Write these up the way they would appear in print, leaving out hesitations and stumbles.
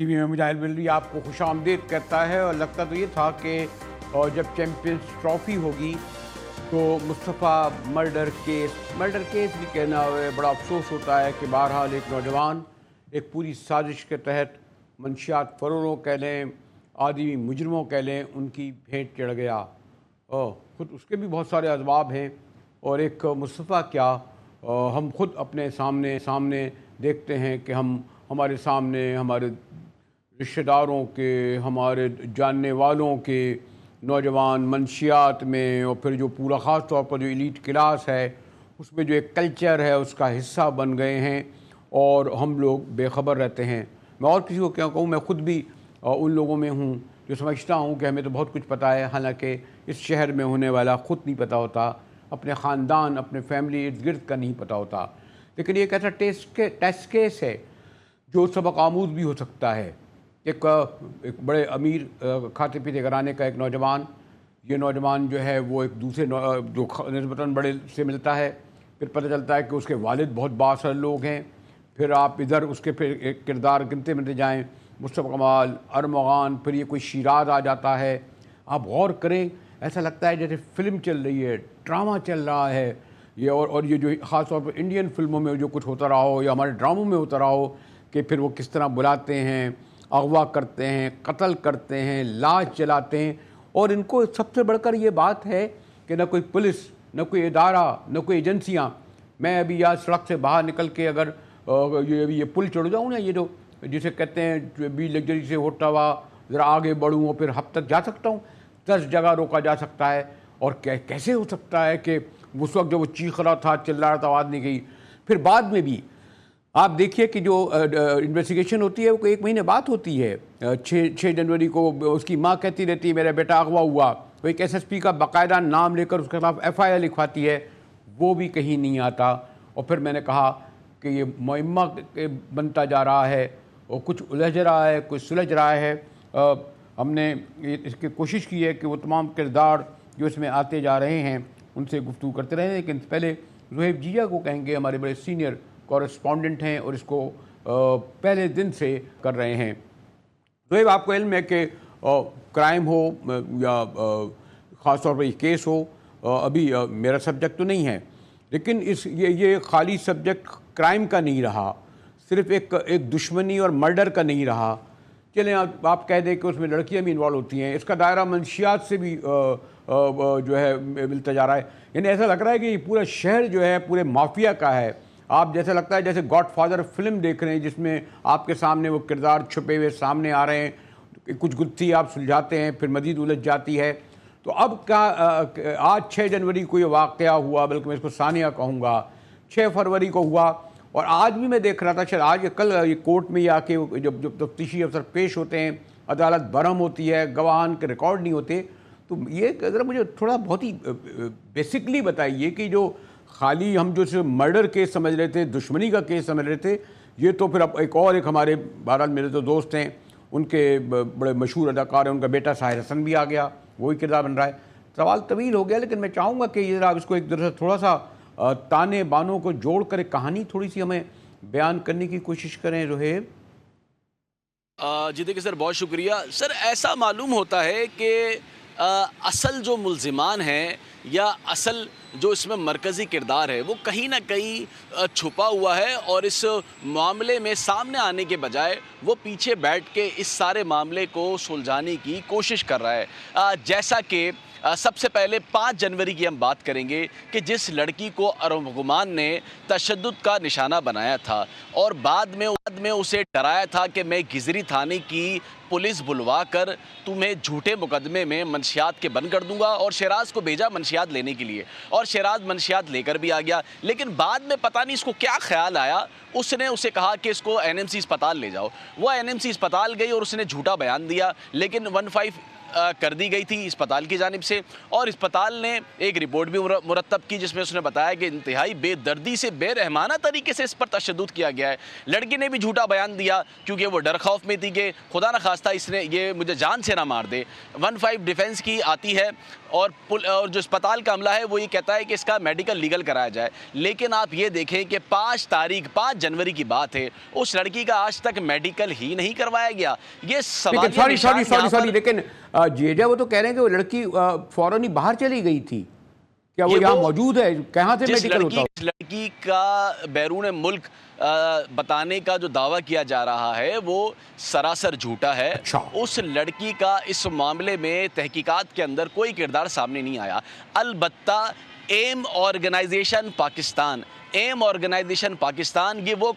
TV में मुजाहिद मिल्ली आपको खुशामदीद कहता है। और लगता तो ये था कि जब चैम्पियंस ट्रॉफ़ी होगी तो मुस्तफ़ा मर्डर केस भी कहना है। बड़ा अफसोस होता है कि बहरहाल एक नौजवान एक पूरी साजिश के तहत मंशियात फरोरों कह लें, आदमी मुजरमों कह लें, उनकी भेंट चढ़ गया। खुद उसके भी बहुत सारे असबाब हैं। और एक मुस्तफ़ा क्या, हम खुद अपने सामने देखते हैं कि हमारे सामने हमारे रिश्तेदारों के, हमारे जानने वालों के नौजवान मंशियात में, और फिर जो पूरा ख़ास तौर पर जो एलीट क्लास है उसमें जो एक कल्चर है उसका हिस्सा बन गए हैं और हम लोग बेखबर रहते हैं। मैं और किसी को क्या कहूँ, मैं ख़ुद भी उन लोगों में हूँ जो समझता हूँ कि हमें तो बहुत कुछ पता है, हालांकि इस शहर में होने वाला ख़ुद नहीं पता होता, अपने ख़ानदान अपने फैमिली इर्द गिर्द का नहीं पता होता। लेकिन ये एक ऐसा टेस्ट केस है जो सबक आमूज़ भी हो सकता है। एक बड़े अमीर खाते पीते घराने का एक नौजवान, ये नौजवान जो है वो एक दूसरे जो निस्बतन बड़े से मिलता है, फिर पता चलता है कि उसके वालिद बहुत बासर लोग हैं। फिर आप इधर उसके फिर एक किरदार गिनते मिलते जाएँ, मुस्तफ़ा कमाल, अरमगान, फिर ये कोई शिराज आ जाता है। आप गौर करें, ऐसा लगता है जैसे फ़िल्म चल रही है, ड्रामा चल रहा है ये। और ये जो ख़ास तौर पर इंडियन फिल्मों में जो कुछ होता रहा हो या हमारे ड्रामों में होता रहा हो कि फिर वो किस तरह बुलाते हैं, अगवा करते हैं, कत्ल करते हैं, लाश जलाते हैं। और इनको सबसे बढ़कर ये बात है कि न कोई पुलिस, न कोई इदारा, न कोई एजेंसियाँ। मैं अभी यहाँ सड़क से बाहर निकल के अगर ये पुल चढ़ जाऊँ ना, ये जो जिसे कहते हैं बी लग्जरी से होता हुआ ज़रा आगे बढ़ूँ और फिर हब तक जा सकता हूँ, 10 जगह रोका जा सकता है। और कैसे हो सकता है कि उस वक्त जब वो चीख रहा था, चिल्ला रहा था, आवाज़ नहीं गई। फिर बाद में भी आप देखिए कि जो इन्वेस्टिगेशन होती है वो 1 महीने बाद होती है। 6 जनवरी को उसकी माँ कहती रहती है मेरा बेटा अगवा हुआ, वो एक SSP का बाकायदा नाम लेकर उसके खिलाफ FIR लिखवाती है, वो भी कहीं नहीं आता। और फिर मैंने कहा कि ये मुइम्मा बनता जा रहा है और कुछ उलझ रहा है, कुछ सुलझ रहा है। हमने इसकी कोशिश की है कि वो तमाम किरदार जो इसमें आते जा रहे हैं उनसे गुफ्तगू करते रहे। लेकिन पहले ज़ुहैब जिया को कहेंगे, हमारे बड़े सीनियर कॉरेस्पॉन्डेंट हैं और इसको पहले दिन से कर रहे हैं। ज़ुहैब, आपको इल्म है कि क्राइम हो या ख़ास तौर पर ये केस हो, अभी मेरा सब्जेक्ट तो नहीं है, लेकिन ये खाली सब्जेक्ट क्राइम का नहीं रहा, सिर्फ एक दुश्मनी और मर्डर का नहीं रहा। चलें आप कह दें कि उसमें लड़कियां भी इन्वॉल्व होती हैं, इसका दायरा मंशियात से भी जो है मिलता जा रहा है। यानी ऐसा लग रहा है कि ये पूरा शहर जो है पूरे माफिया का है। आप जैसा लगता है जैसे गॉडफादर फिल्म देख रहे हैं जिसमें आपके सामने वो किरदार छुपे हुए सामने आ रहे हैं, कुछ गुत्थी आप सुलझाते हैं, फिर मज़ीद उलझ जाती है। तो अब क्या आज 6 जनवरी को ये वाक़या हुआ, बल्कि मैं इसको सानिया कहूँगा, 6 फरवरी को हुआ। और आज भी मैं देख रहा था, शायद आज या कल ये कोर्ट में आके जब तफ्तीशी अफसर पेश होते हैं, अदालत बरहम होती है, गवाहान के रिकॉर्ड नहीं होते। तो ये ज़रा मुझे थोड़ा बहुत ही बेसिकली बताइए कि जो खाली हम जो सिर्फ मर्डर केस समझ रहे थे, दुश्मनी का केस समझ रहे थे, ये तो फिर अब एक हमारे बहरहाल मेरे तो दोस्त हैं, उनके बड़े मशहूर अदाकार हैं, उनका बेटा साहिर हसन भी आ गया, वही किरदार बन रहा है। सवाल तवील हो गया, लेकिन मैं चाहूँगा कि ये आप इसको एक तरह से थोड़ा सा ताने बानों को जोड़ कर कहानी थोड़ी सी हमें बयान करने की कोशिश करें। ज़ुहैब जी देखिए सर, बहुत शुक्रिया सर। ऐसा मालूम होता है कि असल जो मुल्ज़िमान हैं या असल जो इसमें मरकज़ी किरदार है वो कहीं ना कहीं छुपा हुआ है, और इस मामले में सामने आने के बजाय वो पीछे बैठ के इस सारे मामले को सुलझाने की कोशिश कर रहा है। जैसा कि सबसे पहले 5 जनवरी की हम बात करेंगे कि जिस लड़की को अरमगुमान ने तशद्दुद का निशाना बनाया था और बाद में उसे डराया था कि मैं गिजरी थाने की पुलिस बुलवा कर तुम्हें झूठे मुकदमे में मंशियात के बंद कर दूंगा, और शहराज को भेजा मंशियात लेने के लिए, और शहराज मंशियात लेकर भी आ गया। लेकिन बाद में पता नहीं इसको क्या ख्याल आया, उसने उसे कहा कि इसको NMC अस्पताल ले जाओ। वो NMC अस्पताल गई और उसने झूठा बयान दिया, लेकिन 15 कर दी गई थी अस्पताल की जानिब से, और अस्पताल ने एक रिपोर्ट भी मुरतब की जिसमें उसने बताया कि इंतहाई बेदर्दी से बेरहमाना तरीके से इस पर तशद्दुद किया गया है। लड़की ने भी झूठा बयान दिया क्योंकि वो डर खौफ में थी कि खुदा न खास्ता था इसने ये मुझे जान से ना मार दे। 15 डिफेंस की आती है और जो अस्पताल का अमला है वो ये कहता है कि इसका मेडिकल लीगल कराया जाए। लेकिन आप ये देखें कि 5 जनवरी की बात है, उस लड़की का आज तक मेडिकल ही नहीं करवाया गया। ये सवाल सॉरी लेकिन जेजा वो तो कह रहे हैं कि वो लड़की फौरन ही बाहर चली गई थी। क्या वो यहाँ मौजूद है? कहाँ से मेडिकल होता है? जिस लड़की का बैरून मुल्क बताने का जो दावा किया जा रहा है वो सरासर झूठा है। अच्छा। उस लड़की का इस मामले में तहकीकात के अंदर कोई किरदार सामने नहीं आया। अलबत्ता एम ऑर्गेनाइजेशन पाकिस्तान ये वो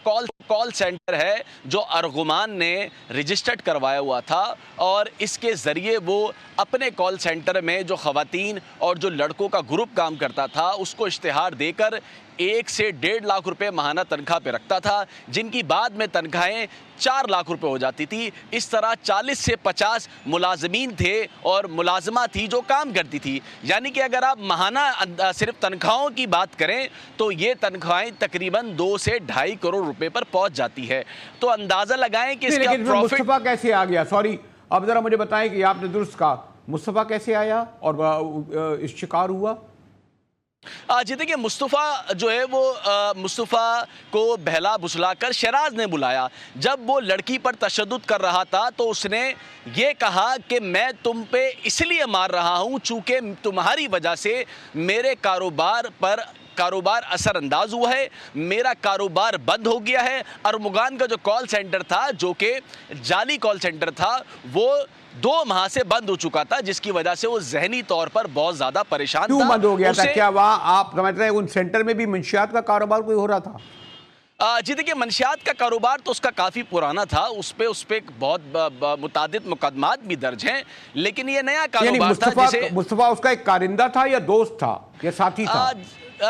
कॉल सेंटर है जो अर्गुमान ने रजिस्टर्ड करवाया हुआ था और इसके ज़रिए वो अपने कॉल सेंटर में जो ख़वातीन और जो लड़कों का ग्रुप काम करता था उसको इश्तिहार देकर 1 से 1.5 लाख रुपए माहाना तनख्वाह पे रखता था, जिनकी बाद में तनख्वाहें 4 लाख रुपए हो जाती थी। इस तरह 40 से 50 मुलाजमीन थे और मुलाजमा थी जो काम करती थी। यानी कि अगर आप माहाना सिर्फ तनख्वाहों की बात करें तो ये तनख्वाहें तकरीबन 2 से 2.5 करोड़ रुपए पर पहुंच जाती है। तो अंदाज़ा लगाएं कि इसका प्रॉफिट मुस्तफा कैसे आ गया? सॉरी, अब जरा मुझे बताएं कि आपने दुरुस्त कहा, मुस्तफा कैसे आया और इस शिकार हुआ? जी देखिए, मुस्तफ़ा जो है वो मुस्तफ़ा को बहला बुसलाकर शहराज ने बुलाया। जब वो लड़की पर तशद्दुद कर रहा था तो उसने ये कहा कि मैं तुम पे इसलिए मार रहा हूँ चूँकि तुम्हारी वजह से मेरे कारोबार असरअंदाज हुआ है, मेरा कारोबार बंद हो गया है। अरमुगान का जो कॉल सेंटर था जो कि जाली कॉल सेंटर था वो 2 माह से बंद हो चुका था, जिसकी वजह से वो जहनी तौर पर बहुत ज्यादा परेशान था। क्यों बंद हो गया था? क्या वहाँ आप समझ रहे हैं उन सेंटर में भी मंशियात का कारोबार कोई हो रहा था? जी देखिए, मंशियात का कारोबार तो उसका काफ़ी पुराना था, उस पे बहुत मुतादिद मुकदमात भी दर्ज हैं, लेकिन ये नया कारोबार था। मुस्तफा उसका एक कारिंदा था या दोस्त था या साथी था?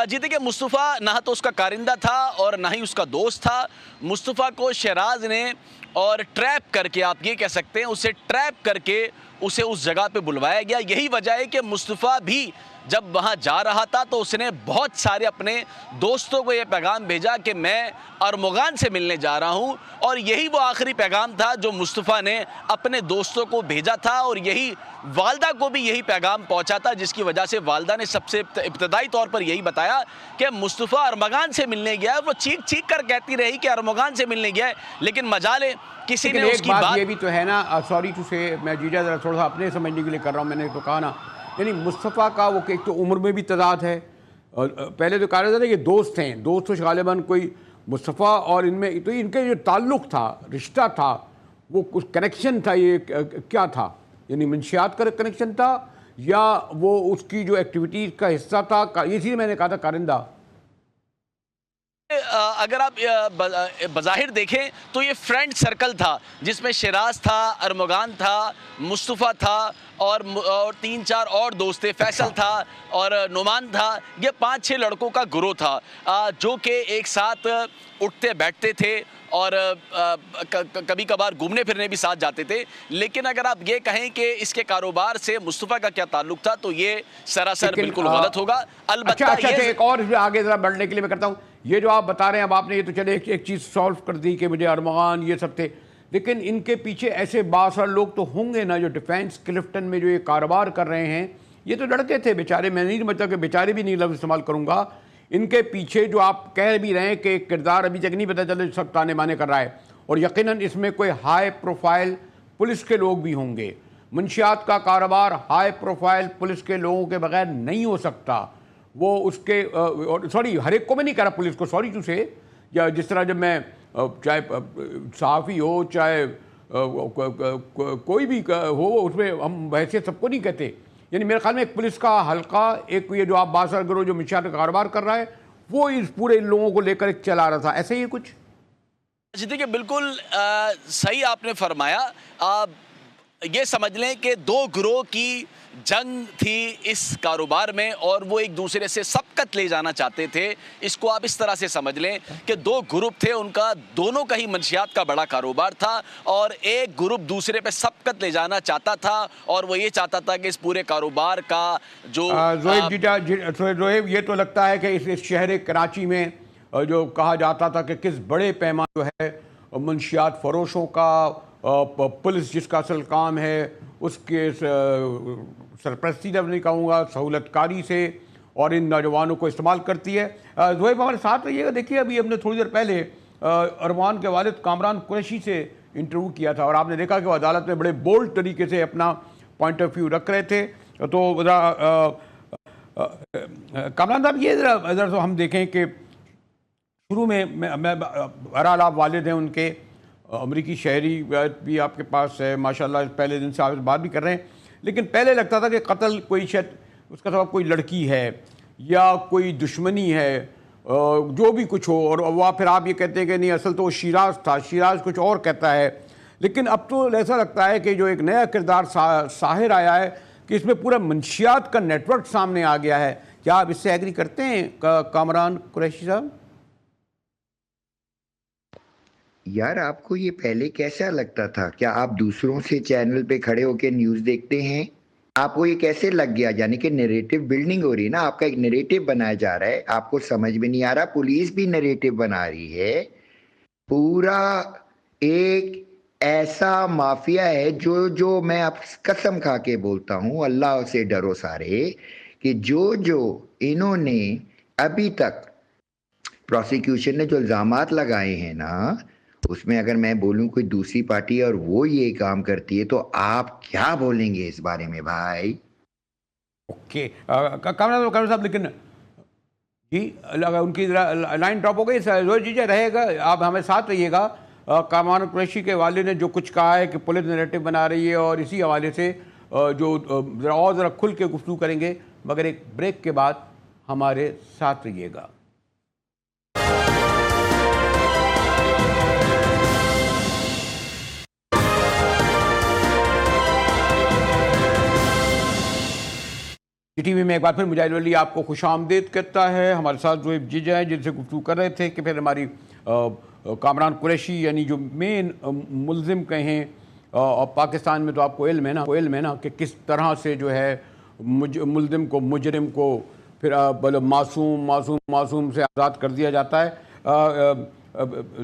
जी देखिए, मुस्तफ़ा ना तो उसका कारिंदा था और ना ही उसका दोस्त था। मुस्तफ़ा को शहराज ने और ट्रैप करके, आप ये कह सकते हैं, उसे ट्रैप करके उसे उस जगह पे बुलवाया गया। यही वजह है कि मुस्तफ़ा भी जब वहाँ जा रहा था तो उसने बहुत सारे अपने दोस्तों को ये पैगाम भेजा कि मैं अरमुगान से मिलने जा रहा हूँ, और यही वो आखिरी पैगाम था जो मुस्तफ़ा ने अपने दोस्तों को भेजा था और यही वालदा को भी यही पैगाम पहुँचा था, जिसकी वजह से वालदा ने सबसे इब्तदाई तौर पर यही बताया कि मुस्तफ़ा अरमुगान से मिलने गया है। वो चीख कर कहती रही कि अरमुगान से मिलने गया है, लेकिन मजाले किसी ने उसकी बात। ये भी तो है ना, सॉरी टू से, मैं जीजा जरा थोड़ा सा अपने समझने के लिए कर रहा हूँ, मैंने तो कहा ना, यानी मुस्तफ़ा का वो एक तो उम्र में भी तजाद है, और पहले तो कहा जाता था कि दोस्त हैं, दोस्त तो गालिबन कोई मुस्तफ़ा और इनमें तो इनके जो ताल्लुक़ था, रिश्ता था, वो कुछ कनेक्शन था, ये क्या था? यानी मंशियात का कनेक्शन था या वो उसकी जो एक्टिविटीज़ का हिस्सा था? इसीलिए मैंने कहा था कारिंदा। अगर आप बज़ाहिर देखें तो ये फ्रेंड सर्कल था जिसमें शहराज था, अरमुगान था, मुस्तफ़ा था और 3-4 और दोस्त थे, फैसल था और नुमान था। ये 5-6 लड़कों का ग्रोह था जो कि एक साथ उठते बैठते थे और कभी कभार घूमने फिरने भी साथ जाते थे। लेकिन अगर आप ये कहें कि इसके कारोबार से मुस्तफ़ा का क्या ताल्लुक था तो ये सरासर बिल्कुल गलत होगा। अलबत्ता एक और आगे जरा बढ़ने के लिए मैं करता हूँ, ये जो आप बता रहे हैं, अब आपने ये तो चले एक चीज़ सॉल्व कर दी कि मुझे अरमुगान ये सब थे, लेकिन इनके पीछे ऐसे बासर लोग तो होंगे ना जो डिफेंस क्लिफ्टन में जो ये कारोबार कर रहे हैं। ये तो लड़के थे बेचारे, मैं नहीं समझता कि बेचारे भी नहीं लफ्ज़ इस्तेमाल करूँगा। इनके पीछे जो आप कह भी रहे हैं कि किरदार अभी तक नहीं पता चले, सब ताने बाने कर रहा है, और यकीनन इसमें कोई हाई प्रोफाइल पुलिस के लोग भी होंगे। मंशियात का कारोबार हाई प्रोफाइल पुलिस के लोगों के बगैर नहीं हो सकता। वो उसके सॉरी, हर एक को मैं नहीं कह रहा पुलिस को, सॉरी टू से, या जिस तरह जब मैं चाहे सहाफ़ी हो चाहे कोई भी हो, उसमें हम वैसे सबको नहीं कहते। यानी मेरे ख्याल में एक पुलिस का हल्का, एक ये जो आप बासर गिरोह जो मंशियात का कारोबार कर रहा है, वो इस पूरे इन लोगों को लेकर एक चला रहा था, ऐसे ही कुछ। जी देखिए, बिल्कुल सही आपने फरमाया। आप ये समझ लें कि 2 गिरोह की जंग थी इस कारोबार में और वो एक दूसरे से सबकत ले जाना चाहते थे। इसको आप इस तरह से समझ लें कि 2 ग्रुप थे, उनका दोनों का ही मंशियात का बड़ा कारोबार था और एक ग्रुप दूसरे पे सबकत ले जाना चाहता था और वो ये चाहता था कि इस पूरे कारोबार का जो जोहेब, ये तो लगता है कि इस शहर कराची में जो कहा जाता था कि किस बड़े पैमाने जो है मंशियात फरोशों का पुलिस जिसका असल काम है उसके सरपरस्ती जब नहीं कहूँगा, सहूलतकारी से और इन नौजवानों को इस्तेमाल करती है। ज़ोहैब हमारे साथ रहिएगा। देखिए, अभी हमने थोड़ी देर पहले अरमान के वालिद कामरान कुरैशी से इंटरव्यू किया था और आपने देखा कि वो अदालत में बड़े बोल्ड तरीके से अपना पॉइंट ऑफ व्यू रख रहे थे। तो कामरान साहब, ये ज़रा तो हम देखें कि शुरू में मैं बहरहाल आप वालिद हैं उनके, अमरीकी शहरी भी आपके पास है माशाल्लाह, पहले दिन से आप इस बात भी कर रहे हैं, लेकिन पहले लगता था कि कत्ल कोई शायद उसका सबब कोई लड़की है या कोई दुश्मनी है, जो भी कुछ हो, और वह फिर आप ये कहते हैं कि नहीं असल तो वो शिराज था, शिराज कुछ और कहता है। लेकिन अब तो ऐसा लगता है कि जो एक नया किरदार साहिर आया है कि इसमें पूरा मंशियात का नेटवर्क सामने आ गया है। क्या आप इससे एग्री करते हैं कामरान कुरैशी साहब? यार, आपको ये पहले कैसा लगता था? क्या आप दूसरों से चैनल पे खड़े होकर न्यूज़ देखते हैं? आपको ये कैसे लग गया? यानी कि नैरेटिव बिल्डिंग हो रही है ना, आपका एक नैरेटिव बनाया जा रहा है, आपको समझ में नहीं आ रहा, पुलिस भी नैरेटिव बना रही है। पूरा एक ऐसा माफिया है जो मैं आप कसम खा के बोलता हूँ, अल्लाह से डरो सारे, कि जो इन्होंने अभी तक प्रोसिक्यूशन ने जो इल्ज़ामात लगाए हैं ना, उसमें अगर मैं बोलूं कोई दूसरी पार्टी और वो ये काम करती है तो आप क्या बोलेंगे इस बारे में भाई? ओके, कामरान साहब, लेकिन जी उनकी लाइन ड्रॉप हो गई। जोर जीजा रहेगा, आप हमें साथ रहिएगा। कामरान कुरैशी के वाले ने जो कुछ कहा है कि पुलिस नैरेटिव बना रही है, और इसी हवाले से जो ज़रा खुल के गुफ्तगू करेंगे, मगर एक ब्रेक के बाद हमारे साथ रहिएगा। टीवी में एक बार फिर मुजाहिद वली आपको खुशामदीद कहता है। हमारे साथ ज़ोहैब जीजा हैं जिनसे गुफ्तगू कर रहे थे कि फिर हमारी कामरान कुरैशी यानी जो मेन मुल्ज़िम कहें, और पाकिस्तान में तो आपको इल्म है ना कि किस तरह से जो है मुल्ज़िम को, मुजरिम को फिर मासूम से आज़ाद कर दिया जाता है।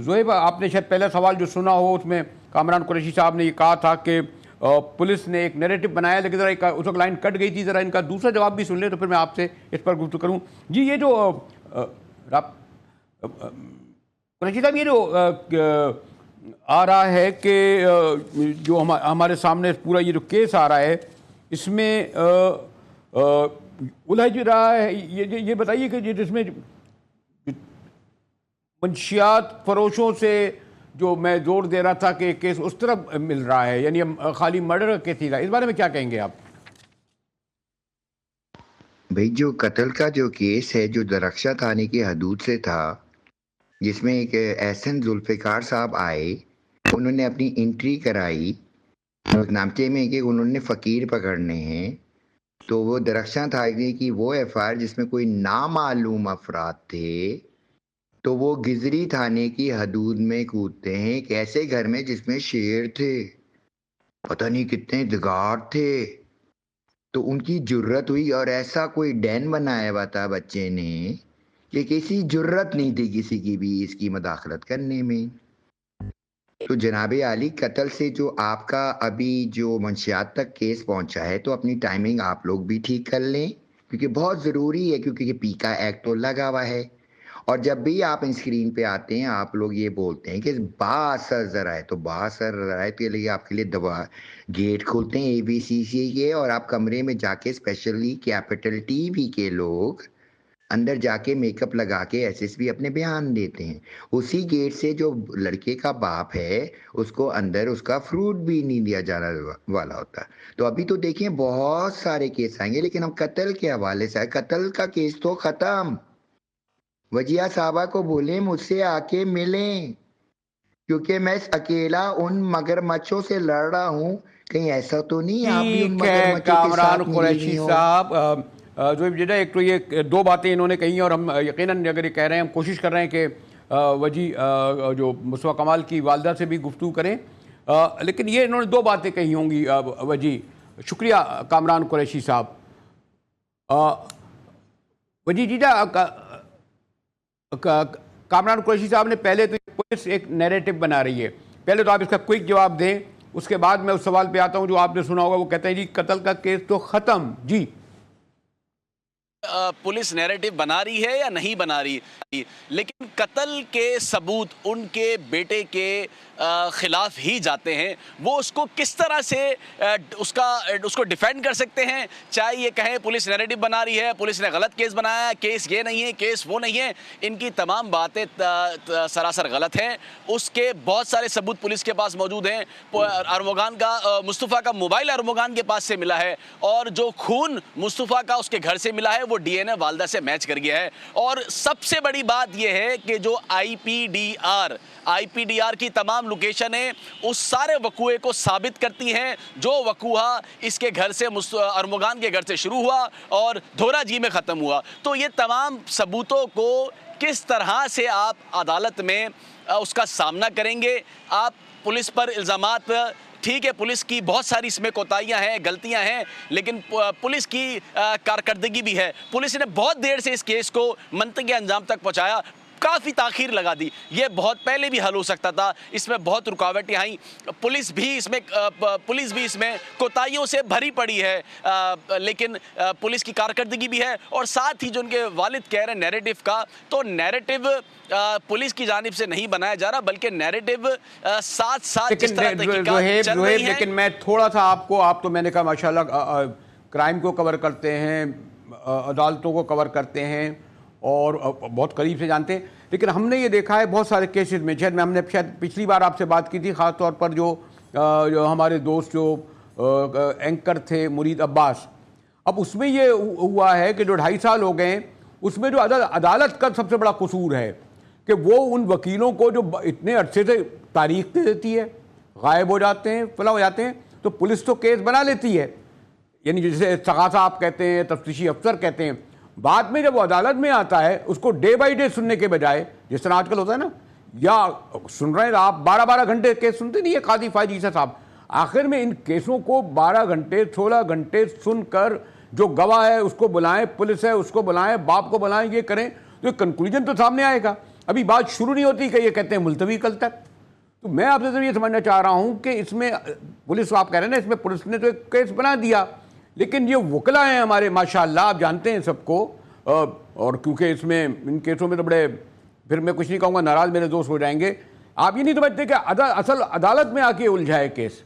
ज़ोहैब, आपने शायद पहला सवाल जो सुना हो उसमें कामरान कुरैशी साहब ने ये कहा था कि पुलिस ने एक नैरेटिव बनाया, लेकिन ज़रा उस वक्त लाइन कट गई थी। ज़रा इनका दूसरा जवाब भी सुन ले तो फिर मैं आपसे इस पर गुफ्तगू करूँ। जी, ये जो कुरैशी साहब, ये जो आ रहा है कि जो हमारे सामने पूरा ये जो केस आ रहा है, इसमें उलझ रहा है, ये बताइए कि जिसमें मंशियात फरोशों से जो मैं जोर दे रहा था कि केस उस तरफ मिल रहा है, यानी खाली मर्डर का केस ही रहा, इस बारे में क्या कहेंगे आप? भाई, जो कत्ल का जो केस है जो दरख्शा थाने की हदूद से था, जिसमें एक एहसन जुल्फ़िकार साहब आए, उन्होंने अपनी एंट्री कराई नामचे में कि उन्होंने फ़कीर पकड़ने हैं, तो वो दरख्शा थाने की वो एफआईआर जिसमें कोई नामालूम अफराद थे, तो वो गिजरी थाने की हदूद में कूदते हैं एक ऐसे घर में जिसमें शेर थे, पता नहीं कितने दिगार थे। तो उनकी जुर्रत हुई और ऐसा कोई डैन बनाया हुआ था बच्चे ने कि किसी जुर्रत नहीं थी किसी की भी इसकी मदाखलत करने में। तो जनाब आली, कत्ल से जो आपका अभी जो मंशियात तक केस पहुंचा है, तो अपनी टाइमिंग आप लोग भी ठीक कर लें, क्योंकि बहुत ज़रूरी है, क्योंकि पीका एक्ट तो लगा हुआ है। और जब भी आप इन स्क्रीन पे आते हैं, आप लोग ये बोलते हैं कि बासर ज़राए, तो बासर ज़राए के लिए आपके लिए दवा गेट खोलते हैं ABCC के, और आप कमरे में जाके स्पेशली कैपिटल TV के लोग अंदर जाके मेकअप लगा के SSP अपने बयान देते हैं। उसी गेट से जो लड़के का बाप है उसको अंदर उसका फ्रूट भी नहीं दिया जाने वाला होता। तो अभी तो देखिए बहुत सारे केस आएंगे, लेकिन हम कत्ल के हवाले से, कत्ल का केस तो ख़त्म। वजिया साहबा को बोले मुझसे आके मिलें, क्योंकि मैं अकेला उन मगरमच्छों से लड़ रहा हूँ, कहीं ऐसा तो नहीं आप भी उन ठीक है मगरमच्छों के कामरान साथ कुरैशी मिली हो। साहब, ज़ोहैब जीजा, एक तो ये दो बातें इन्होंने कही और हम यकीनन अगर ये कह रहे हैं, हम कोशिश कर रहे हैं कि वजी जो मुस्तफ़ा कमाल की वालदा से भी गुफ्तगू करें, लेकिन ये इन्होंने दो बातें कही होंगी वजी। शुक्रिया कामरान कुरैशी साहब। वजी जीजा, कामरान कुरैशी साहब ने पहले तो पुलिस एक नैरेटिव बना रही है, पहले तो आप इसका क्विक जवाब दें, उसके बाद मैं उस सवाल पे आता हूं जो आपने सुना होगा। वो कहते हैं जी कत्ल का केस तो खत्म जी। पुलिस नैरेटिव बना रही है या नहीं बना रही, लेकिन कत्ल के सबूत उनके बेटे के खिलाफ ही जाते हैं। वो उसको किस तरह से उसको डिफेंड कर सकते हैं, चाहे ये कहें पुलिस नैरेटिव बना रही है, पुलिस ने गलत केस बनाया है, केस ये नहीं है, केस वो नहीं है। इनकी तमाम बातें सरासर गलत हैं। उसके बहुत सारे सबूत पुलिस के पास मौजूद हैं। अरमोगान का मुस्तफ़ा का मोबाइल अरमोगान के पास से मिला है, और जो खून मुस्तफ़ा का उसके घर से मिला है वो डीएनए वालदा से मैच कर गया है। और सबसे बड़ी बात यह है कि जो आईपीडीआर की तमाम लोकेशन है उस सारे वकूए को साबित करती हैं, जो वकूआ इसके घर से अरमोगान के घर से शुरू हुआ और धोराजी में ख़त्म हुआ। तो ये तमाम सबूतों को किस तरह से आप अदालत में उसका सामना करेंगे। आप पुलिस पर इल्ज़ामात, ठीक है पुलिस की बहुत सारी इसमें कोताहियां हैं, गलतियां हैं, लेकिन पुलिस की कारकर्दगी भी है। पुलिस ने बहुत देर से इस केस को मंतकी अंजाम तक पहुंचाया, काफ़ी ताख़ीर लगा दी। ये बहुत पहले भी हल हो सकता था, इसमें बहुत रुकावटें आई। पुलिस भी इसमें कोताहियों से भरी पड़ी है, लेकिन पुलिस की कारकर्दगी भी है। और साथ ही जो उनके वालिद कह रहे हैं नैरेटिव का, तो नैरेटिव पुलिस की जानिब से नहीं बनाया जा रहा, बल्कि नैरेटिव साथ साथ जिस तरह तहकीकात चल रही है। लेकिन मैं थोड़ा सा आप तो मैंने कहा माशाल्लाह क्राइम को कवर करते हैं, अदालतों को कवर करते हैं और बहुत करीब से जानते हैं, लेकिन हमने ये देखा है बहुत सारे केसेस में, शायद हमने शायद पिछली बार आपसे बात की थी, ख़ास तौर पर जो हमारे दोस्त जो एंकर थे मुरीद अब्बास। अब उसमें ये हुआ है कि जो 2.5 साल हो गए, उसमें जो अदालत का सबसे बड़ा कसूर है कि वो उन वकीलों को जो इतने अरसे से तारीख दे देती है, गायब हो जाते हैं, फला हो जाते हैं, तो पुलिस तो केस बना लेती है, यानी जैसे सगासा आप कहते हैं, तफ्तीशी अफसर कहते हैं। बाद में जब वो अदालत में आता है उसको डे बाई डे सुनने के बजाय, जिस तरह आजकल होता है ना, या सुन रहे हैं आप 12-12 घंटे केस सुनते नहीं है कादी फायद ईसा साहब, आखिर में इन केसों को 12 घंटे 16 घंटे सुनकर जो गवाह है उसको बुलाएं, पुलिस है उसको बुलाएं, बाप को बुलाएं, ये करें तो कंक्लूजन तो सामने आएगा। अभी बात शुरू नहीं होती कि ये कहते हैं मुलतवी कल तक। तो मैं आपसे तो ये समझना चाह रहा हूँ कि इसमें पुलिस, आप कह रहे हैं ना इसमें पुलिस ने तो एक केस बना दिया, लेकिन ये वकला हैं हमारे माशाल्लाह, आप जानते हैं सबको, और क्योंकि इसमें इन केसों में तो बड़े, फिर मैं कुछ नहीं कहूँगा, नाराज़ मेरे दोस्त हो जाएंगे। आप ये नहीं समझते कि असल अदालत में आके उलझाए केस?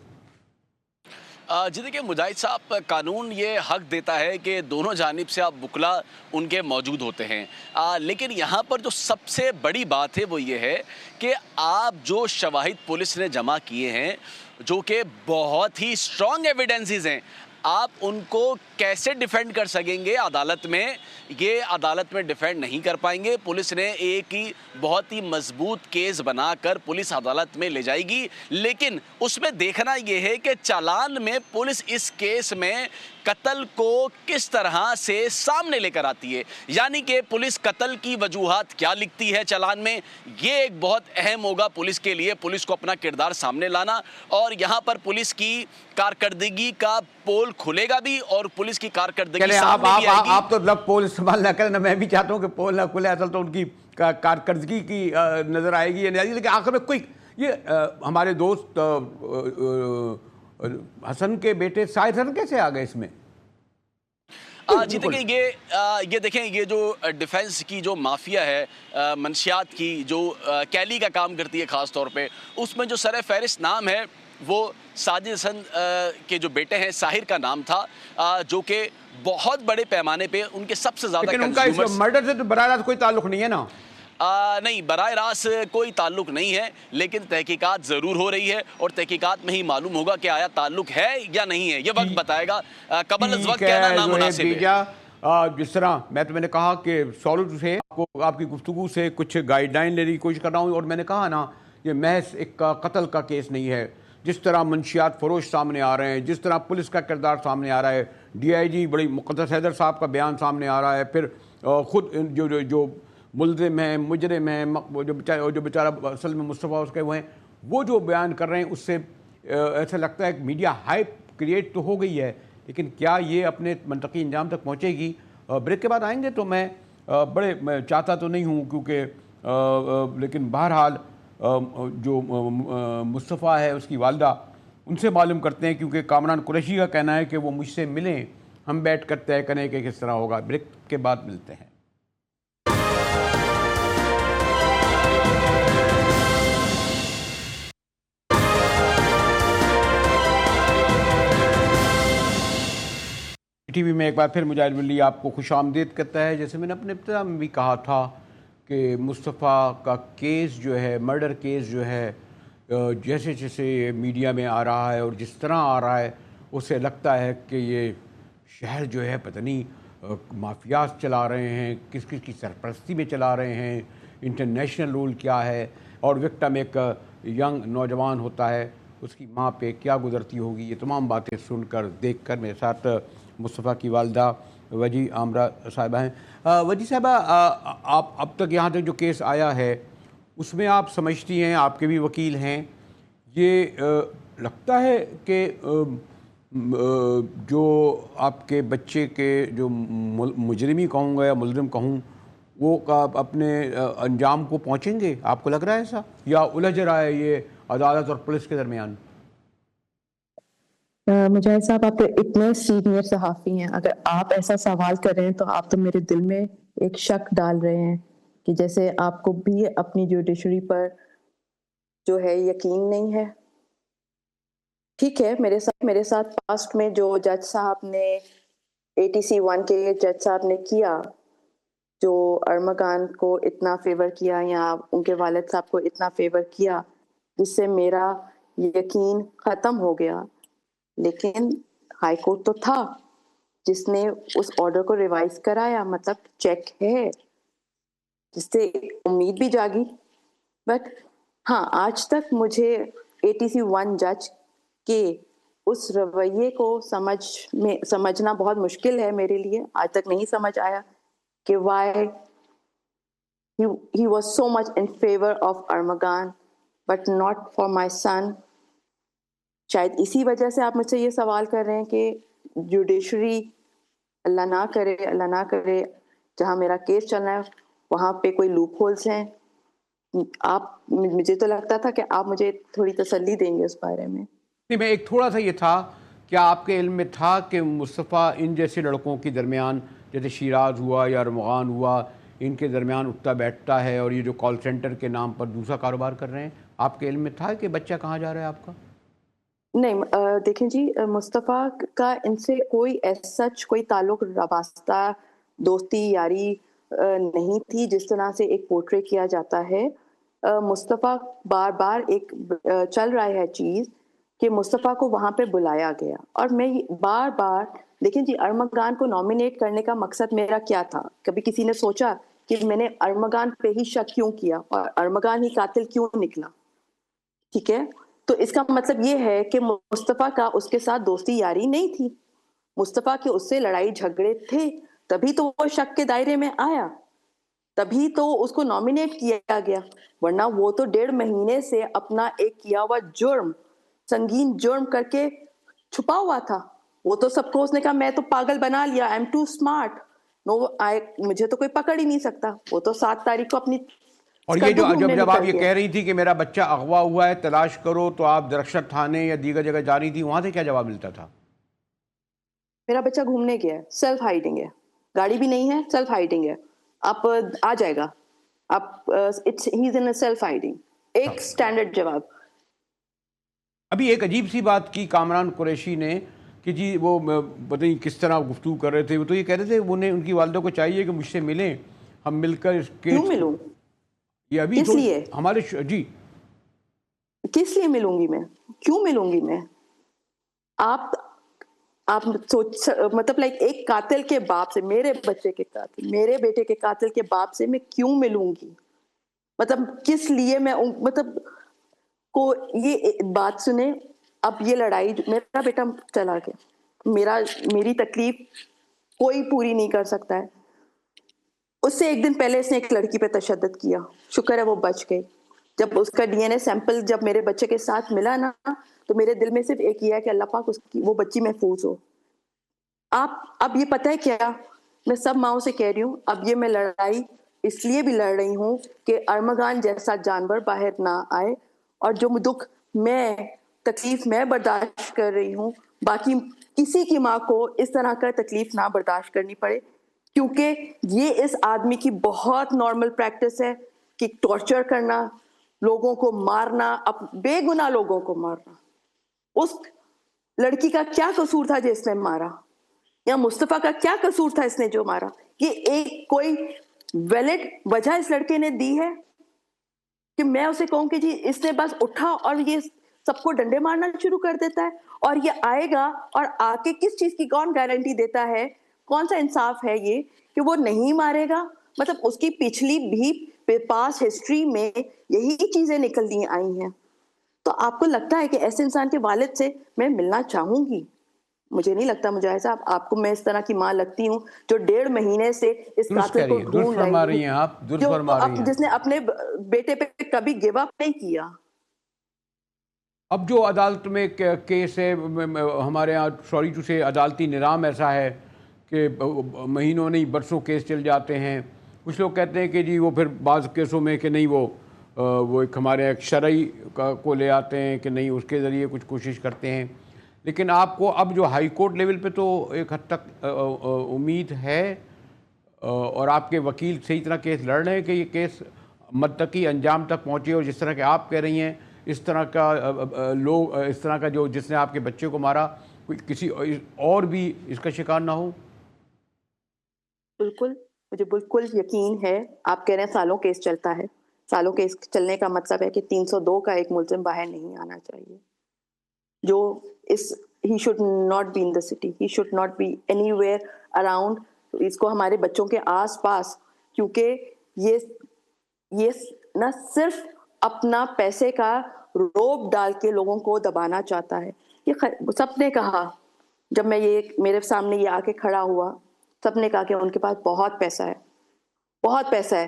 जी देखिए मुजाहिद साहब, कानून ये हक देता है कि दोनों जानिब से आप वकला उनके मौजूद होते हैं, लेकिन यहाँ पर जो सबसे बड़ी बात है वो ये है कि आप जो शवाहिद पुलिस ने जमा किए हैं, जो कि बहुत ही स्ट्रॉन्ग एविडेंसेस हैं, आप उनको कैसे डिफेंड कर सकेंगे अदालत में? ये अदालत में डिफेंड नहीं कर पाएंगे। पुलिस ने एक ही बहुत ही मजबूत केस बनाकर पुलिस अदालत में ले जाएगी, लेकिन उसमें देखना ये है कि चालान में पुलिस इस केस में कत्ल को किस तरह से सामने लेकर आती है, यानी कि पुलिस कत्ल की वजूहात क्या लिखती है चालान में। ये एक बहुत अहम होगा पुलिस के लिए, पुलिस को अपना किरदार सामने लाना, और यहाँ पर पुलिस की कारकर्दगी का पोल खुलेगा भी और पुलिस की कारकर्दगी सामने भी आएगी। आप तो लब पोल इस्तेमाल ना करें ना, मैं भी चाहता हूँ कि पोल ना खुले, असल तो उनकी कारकर्दगी की नजर आएगी या नहीं आएगी। लेकिन आखिर में कोई ये हमारे दोस्त हसन के बेटे शाहिद हसन कैसे आ गए इसमें? जी देखिए ये देखें, ये जो डिफेंस की जो माफिया है, मंशियात की जो कैली का काम करती है ख़ास तौर पे, उसमें जो सर फहरिस्त नाम है वो साजिद हसन के जो बेटे हैं साहिर का नाम था, जो कि बहुत बड़े पैमाने पे उनके सबसे ज़्यादा, लेकिन उनका इस मर्डर से तो बराह रास्त कोई ताल्लुक नहीं है ना? नहीं, बराह रास्त कोई ताल्लुक नहीं है, लेकिन तहकीकात ज़रूर हो रही है और तहकीकात में ही मालूम होगा कि आया ताल्लुक है या नहीं है। ये वक्त बताएगा, कबल अज़ वक्त कहना नामुनासिब है। जिस तरह मैंने कहा कि सॉलिड से आपकी गुफ्तगू से कुछ गाइडलाइन लेने की कोशिश कर रहा हूँ, और मैंने कहा ना ये महज एक कत्ल का केस नहीं है। जिस तरह मंशियात फरोश सामने आ रहे हैं, जिस तरह पुलिस का किरदार सामने आ रहा है, DIG बड़ी मुक़द्दस हैदर साहब का बयान सामने आ रहा है, फिर ख़ुद जो मुल्ज़िम हैं, मुजरिम हैं, जो बेचारा असल में मुस्तफ़ा उसके वो हैं, वो जो बयान कर रहे हैं, उससे ऐसा लगता है कि मीडिया हाइप क्रिएट तो हो गई है, लेकिन क्या ये अपने मंतकी अंजाम तक पहुँचेगी? ब्रेक के बाद आएंगे तो मैं चाहता तो नहीं हूँ क्योंकि लेकिन बहरहाल जो मुस्तफ़ा है उसकी वालदा, उनसे मालूम करते हैं, क्योंकि कामरान कुरैशी का कहना है कि वो मुझसे मिलें, हम बैठ कर तय करें कि किस तरह होगा। ब्रेक के बाद मिलते हैं। टीवी में एक बार फिर मुजाहिद वली आपको खुशामदीद कहता है। जैसे मैंने अपने इब्तिदा में भी कहा था कि मुस्तफ़ा का केस जो है, मर्डर केस जो है, जैसे जैसे मीडिया में आ रहा है और जिस तरह आ रहा है, उससे लगता है कि ये शहर जो है पता नहीं माफियाज चला रहे हैं, किस किस की सरपरस्ती में चला रहे हैं, इंटरनेशनल रूल क्या है, और विक्टिम एक यंग नौजवान होता है, उसकी माँ पे क्या गुजरती होगी। ये तमाम बातें सुनकर देखकर मेरे साथ मुस्तफ़ा की वालदा वजी आमरा साहिबा हैं। वजी साहिबा, आप अब तक यहाँ तक जो केस आया है उसमें आप समझती हैं, आपके भी वकील हैं, ये लगता है कि जो आपके बच्चे के जो मुजरिमी कहूँगा या मुलजिम कहूँ, वो अपने अंजाम को पहुँचेंगे? आपको लग रहा है ऐसा, या उलझ रहा है ये अदालत और पुलिस के दरमियान? मुजाहिद साहब, आप इतने सीनियर सहाफ़ी हैं, अगर आप ऐसा सवाल कर रहे हैं तो आप तो मेरे दिल में एक शक डाल रहे हैं कि जैसे आपको भी अपनी जुडिशरी पर जो है यकीन नहीं है। ठीक है, मेरे साथ पास्ट में जो जज साहब ने ATC 1 के जज साहब ने किया, जो अरमगान को इतना फेवर किया या उनके वालिद साहब को इतना फेवर किया, जिससे मेरा यकीन ख़त्म हो गया। लेकिन हाई कोर्ट तो था जिसने उस ऑर्डर को रिवाइज कराया, मतलब चेक है, जिससे उम्मीद भी जागी। बट हाँ, आज तक मुझे ATC 1 जज के उस रवैये को समझना बहुत मुश्किल है मेरे लिए। आज तक नहीं समझ आया कि why he was so much in favor of Armagan but not for my son। शायद इसी वजह से आप मुझसे ये सवाल कर रहे हैं कि जुडिशरी, अल्लाह ना करे, जहां मेरा केस चल रहा है वहां पे कोई लूप होल्स हैं। मुझे तो लगता था कि आप मुझे थोड़ी तसल्ली देंगे उस बारे में। नहीं, मैं एक थोड़ा सा ये था, क्या आपके इल्म में था कि मुस्तफ़ा इन जैसे लड़कों के दरमियान, जैसे शिराज हुआ या रमगान हुआ, इनके दरमियान उठता बैठता है, और ये जो कॉल सेंटर के नाम पर दूसरा कारोबार कर रहे हैं, आपके इल्म में था कि बच्चा कहाँ जा रहा है आपका? नहीं, देखें जी, मुस्तफ़ा का इनसे कोई सच कोई ताल्लुक, वास्ता, दोस्ती, यारी नहीं थी जिस तरह से एक पोर्ट्रे किया जाता है। मुस्तफ़ा बार बार एक चल रहा है चीज़ कि मुस्तफ़ा को वहाँ पे बुलाया गया, और मैं बार बार, देखें जी, अरमगान को नॉमिनेट करने का मकसद मेरा क्या था? कभी किसी ने सोचा कि मैंने अरमगान पे ही शक क्यों किया और अरमगान ही कातिल क्यों निकला? ठीक है, तो इसका मतलब ये है कि मुस्तफ़ा का उसके साथ दोस्ती यारी नहीं थी। मुस्तफ़ा के उससे लड़ाई झगड़े थे, तभी तो वो शक के दायरे में आया, तभी तो उसको नॉमिनेट किया गया। वरना वो तो 1.5 महीने से अपना एक किया हुआ जुर्म, संगीन जुर्म करके छुपा हुआ था। वो तो सबको उसने कहा मैं तो पागल बना लिया, आई एम टू स्मार्ट, मुझे तो कोई पकड़ ही नहीं सकता। वो तो 7 तारीख को अपनी, और ये जो जब आप ये कह रही थी कि मेरा बच्चा अगवा हुआ है, तलाश करो, तो आप दरख्शत थाने या दीगर जगह जा रही थी, वहां से क्या जवाब मिलता था? मेरा बच्चा घूमने गया है, सेल्फ हाइडिंग है, गाड़ी भी नहीं है, सेल्फ हाइडिंग है, आप आ जाएगा, आप it's he is in self hiding. एक स्टैंडर्ड जवाब। अभी एक अजीब सी बात की कामरान कुरैशी ने कि जी वो पता नहीं किस तरह गुफ्तगू कर रहे थे, वो तो ये कह रहे थे उन्हें, उनकी वालदा को चाहिए कि मुझसे मिलें, हम मिलकर इसके। क्यों मिलूं? ये अभी किस लिए? हमारे जी, किस लिए मिलूंगी मैं? क्यों मिलूंगी मैं? आप सोच, मतलब लाइक एक कातिल के बाप से, मेरे बच्चे के कातिल, मेरे बेटे के कातिल के बाप से मैं क्यों मिलूंगी? मतलब किस लिए मैं मतलब को ये बात सुने। अब ये लड़ाई, मेरा बेटा चला गया, मेरी तकलीफ कोई पूरी नहीं कर सकता है। उससे एक दिन पहले इसने एक लड़की पे तशद्दुद किया, शुक्र है वो बच गई। जब उसका DNA सैंपल जब मेरे बच्चे के साथ मिला ना, तो मेरे दिल में सिर्फ एक ही है कि अल्लाह पाक उसकी, वो बच्ची महफूज हो। आप अब ये पता है क्या, मैं सब माओं से कह रही हूँ, अब ये मैं लड़ाई इसलिए भी लड़ रही हूँ कि अरमगान जैसा जानवर बाहर ना आए, और जो दुख मैं, तकलीफ मैं बर्दाश्त कर रही हूँ, बाकी किसी की माँ को इस तरह का तकलीफ ना बर्दाश्त करनी पड़े, क्योंकि ये इस आदमी की बहुत नॉर्मल प्रैक्टिस है कि टॉर्चर करना, लोगों को मारना, बेगुनाह लोगों को मारना। उस लड़की का क्या कसूर था जिसने मारा, या मुस्तफा का क्या कसूर था इसने जो मारा? ये एक कोई वैलिड वजह इस लड़के ने दी है कि मैं उसे कहूं कि जी इसने बस उठा और ये सबको डंडे मारना शुरू कर देता है, और ये आएगा और आके किस चीज की कौन गारंटी देता है, कौन सा इंसाफ है ये कि वो नहीं मारेगा? मतलब उसकी पिछली भी पास हिस्ट्री में यही चीजें निकलती आई हैं। तो आपको लगता है कि ऐसे इंसान के वालिद से मैं मिलना चाहूंगी? मुझे नहीं लगता। मुझे ऐसा आपको मैं इस तरह की माँ लगती हूँ जो 1.5 महीने से इस कातिल को ढूंढ रही है, आप दुरुस्त फरमा रही हैं, जिसने अपने बेटे पे कभी गिव अप नहीं किया। अब जो अदालत में केस है, हमारे यहाँ सॉरी टू से अदालती निज़ाम ऐसा है कि महीनों नहीं बरसों केस चल जाते हैं। कुछ लोग कहते हैं कि जी वो फिर बाज़ केसों में कि नहीं वो एक हमारे एक शरई को ले आते हैं कि नहीं, उसके ज़रिए कुछ कोशिश करते हैं। लेकिन आपको अब जो हाई कोर्ट लेवल पे तो एक हद तक उम्मीद है, और आपके वकील सही तरह केस लड़ रहे हैं कि ये केस मुत्तकी अंजाम तक पहुँचे, और जिस तरह के आप कह रही हैं इस तरह का लोग, इस तरह का जो जिसने आपके बच्चे को मारा कोई किसी और भी इसका शिकार ना हो? बिल्कुल, मुझे बिल्कुल यकीन है। आप कह रहे हैं सालों केस चलता है, सालों केस चलने का मतलब है कि 302 का एक मुल्जिम बाहर नहीं आना चाहिए, जो इस he should not be in the city, he should not be anywhere around. इसको हमारे बच्चों के आसपास, क्योंकि ये न सिर्फ अपना पैसे का रोब डाल के लोगों को दबाना चाहता है। ये सबने कहा, जब मैं ये मेरे सामने ये आके खड़ा हुआ, सबने कहा कि उनके पास बहुत पैसा है, बहुत पैसा है,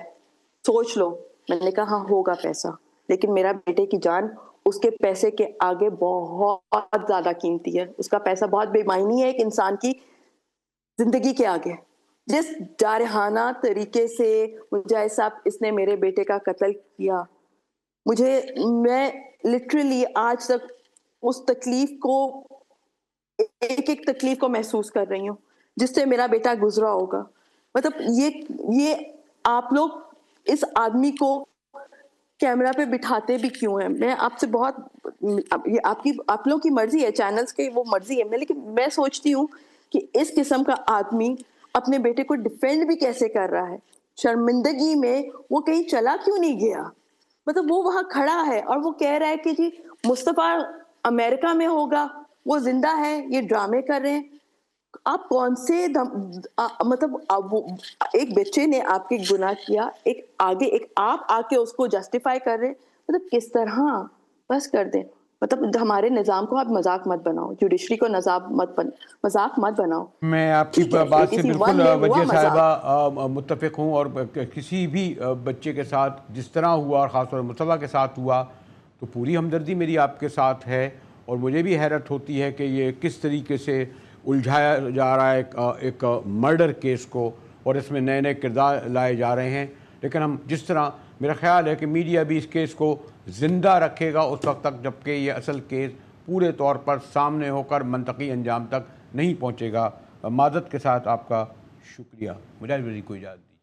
सोच लो। मैंने कहा हाँ होगा पैसा, लेकिन मेरा बेटे की जान उसके पैसे के आगे बहुत ज्यादा कीमती है। उसका पैसा बहुत बेमायनी है एक इंसान की जिंदगी के आगे। जिस जारहाना तरीके से मुजाहिद साहब इसने मेरे बेटे का कत्ल किया, मैं लिटरली आज तक उस तकलीफ को, एक एक तकलीफ को महसूस कर रही हूँ जिससे मेरा बेटा गुजरा होगा। मतलब ये आप लोग इस आदमी को कैमरा पे बिठाते भी क्यों हैं? मैं आपसे बहुत, ये आप लोगों की मर्जी है, चैनल्स की वो मर्जी है, लेकिन मैं सोचती हूँ कि इस किस्म का आदमी अपने बेटे को डिफेंड भी कैसे कर रहा है? शर्मिंदगी में वो कहीं चला क्यों नहीं गया? मतलब वो वहां खड़ा है और वो कह रहा है कि जी मुस्तफा अमेरिका में होगा, वो जिंदा है, ये ड्रामे कर रहे हैं। आप कौन से मतलब एक बच्चे ने आपके गुनाह किया, एक आप आके उसको जस्टिफाई कर रहे हैं। मतलब किस तरह? बस कर दें। मतलब हमारे निजाम को आप मजाक मत बनाओ, जुडिशरी को मजाक मत बनाओ। मैं आपकी बात से बिल्कुल वजीर साहिबा मुत्तफिक हूँ, और किसी भी बच्चे के साथ जिस तरह हुआ, और ख़ासतौर पर मुस्तफ़ा के साथ हुआ, तो पूरी हमदर्दी मेरी आपके साथ है। और मुझे भी हैरत होती है कि ये किस तरीके से उलझाया जा रहा है एक मर्डर केस को, और इसमें नए नए किरदार लाए जा रहे हैं। लेकिन हम जिस तरह, मेरा ख्याल है कि मीडिया भी इस केस को ज़िंदा रखेगा उस वक्त तक जबकि ये असल केस पूरे तौर पर सामने होकर मंतकी अंजाम तक नहीं पहुँचेगा। माज़रत के साथ आपका शुक्रिया। मुजाहिद वज़ीर को इजाज़त दी।